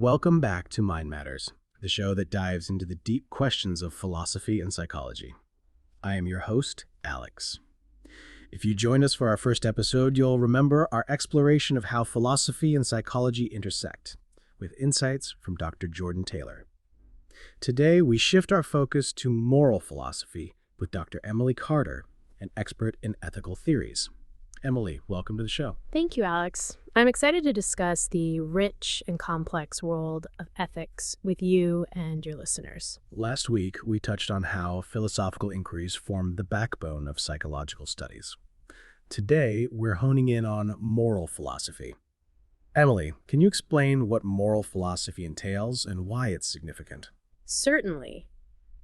Welcome back to Mind Matters, the show that dives into the deep questions of philosophy and psychology. I am your host, Alex. If you joined us for our first episode, you'll remember our exploration of how philosophy and psychology intersect, with insights from Dr. Jordan Taylor. Today, we shift our focus to moral philosophy with Dr. Emily Carter, an expert in ethical theories. Emily, welcome to the show. Thank you, Alex. I'm excited to discuss the rich and complex world of ethics with you and your listeners. Last week, we touched on how philosophical inquiries form the backbone of psychological studies. Today, we're honing in on moral philosophy. Emily, can you explain what moral philosophy entails and why it's significant? Certainly.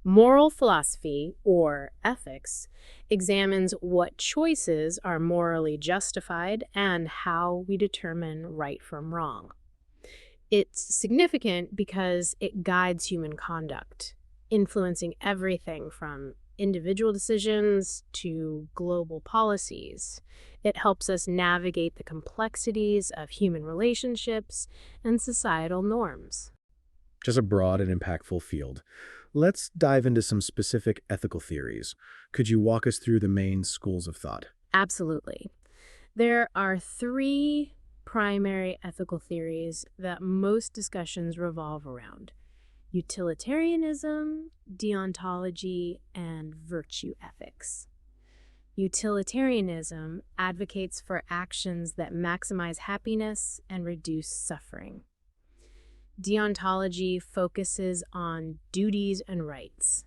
Moral philosophy, or ethics, examines what choices are morally justified and how we determine right from wrong. It's significant because it guides human conduct, influencing everything from individual decisions to global policies. It helps us navigate the complexities of human relationships and societal norms. Just a broad and impactful field. Let's dive into some specific ethical theories. Could you walk us through the main schools of thought? Absolutely. There are three primary ethical theories that most discussions revolve around: utilitarianism, deontology, and virtue ethics. Utilitarianism advocates for actions that maximize happiness and reduce suffering. Deontology focuses on duties and rights,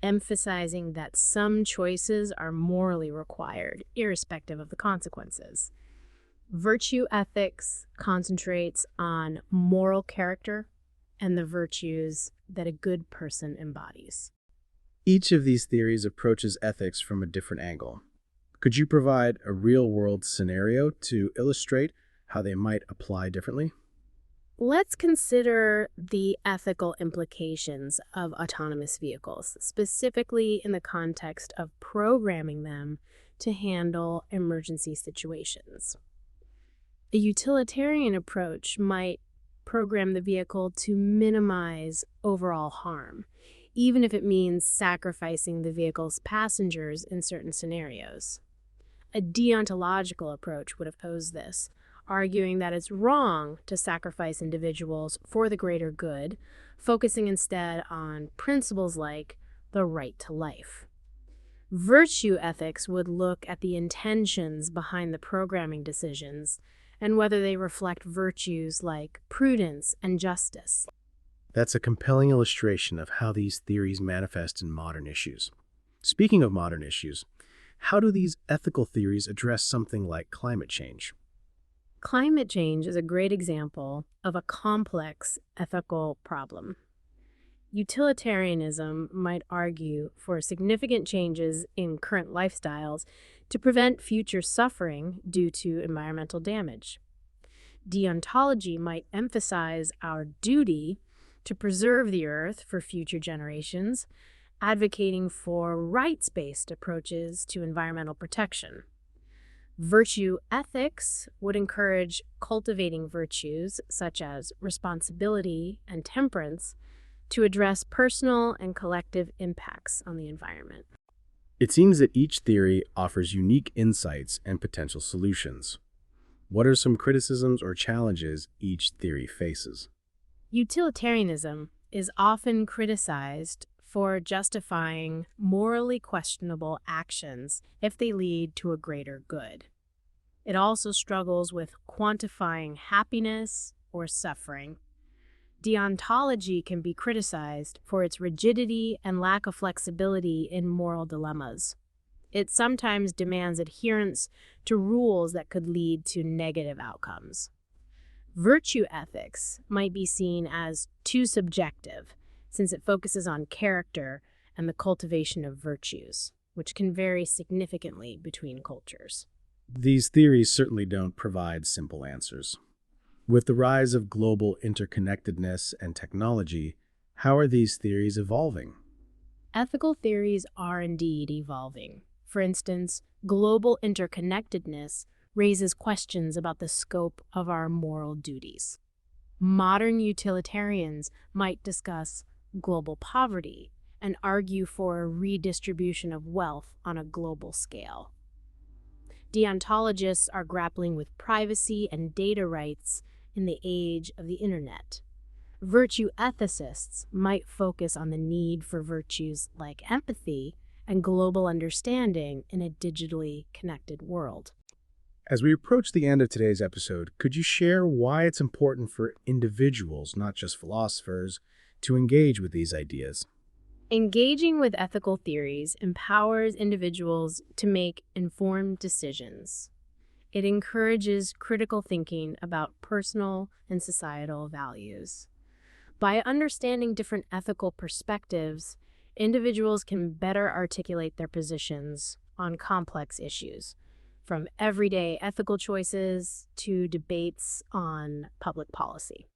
emphasizing that some choices are morally required, irrespective of the consequences. Virtue ethics concentrates on moral character and the virtues that a good person embodies. Each of these theories approaches ethics from a different angle. Could you provide a real-world scenario to illustrate how they might apply differently? Let's consider the ethical implications of autonomous vehicles, specifically in the context of programming them to handle emergency situations. A utilitarian approach might program the vehicle to minimize overall harm, even if it means sacrificing the vehicle's passengers in certain scenarios. A deontological approach would oppose this, arguing that it's wrong to sacrifice individuals for the greater good, focusing instead on principles like the right to life. Virtue ethics would look at the intentions behind the programming decisions and whether they reflect virtues like prudence and justice. That's a compelling illustration of how these theories manifest in modern issues. Speaking of modern issues, how do these ethical theories address something like climate change? Climate change is a great example of a complex ethical problem. Utilitarianism might argue for significant changes in current lifestyles to prevent future suffering due to environmental damage. Deontology might emphasize our duty to preserve the earth for future generations, advocating for rights-based approaches to environmental protection. Virtue ethics would encourage cultivating virtues such as responsibility and temperance to address personal and collective impacts on the environment. It seems that each theory offers unique insights and potential solutions. What are some criticisms or challenges each theory faces? Utilitarianism is often criticized for justifying morally questionable actions if they lead to a greater good. It also struggles with quantifying happiness or suffering. Deontology can be criticized for its rigidity and lack of flexibility in moral dilemmas. It sometimes demands adherence to rules that could lead to negative outcomes. Virtue ethics might be seen as too subjective, since it focuses on character and the cultivation of virtues, which can vary significantly between cultures. These theories certainly don't provide simple answers. With the rise of global interconnectedness and technology, how are these theories evolving? Ethical theories are indeed evolving. For instance, global interconnectedness raises questions about the scope of our moral duties. Modern utilitarians might discuss global poverty and argue for a redistribution of wealth on a global scale. Deontologists are grappling with privacy and data rights in the age of the internet. Virtue ethicists might focus on the need for virtues like empathy and global understanding in a digitally connected world. As we approach the end of today's episode, could you share why it's important for individuals, not just philosophers, to engage with these ideas? Engaging with ethical theories empowers individuals to make informed decisions. It encourages critical thinking about personal and societal values. By understanding different ethical perspectives, individuals can better articulate their positions on complex issues, from everyday ethical choices to debates on public policy.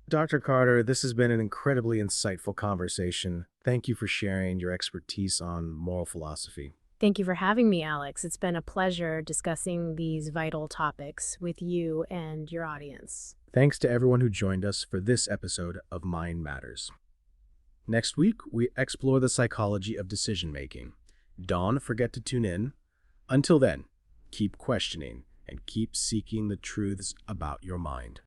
Dr. Carter, this has been an incredibly insightful conversation. Thank you for sharing your expertise on moral philosophy. Thank you for having me, Alex. It's been a pleasure discussing these vital topics with you and your audience. Thanks to everyone who joined us for this episode of Mind Matters. Next week, we explore the psychology of decision-making. Don't forget to tune in. Until then, keep questioning and keep seeking the truths about your mind.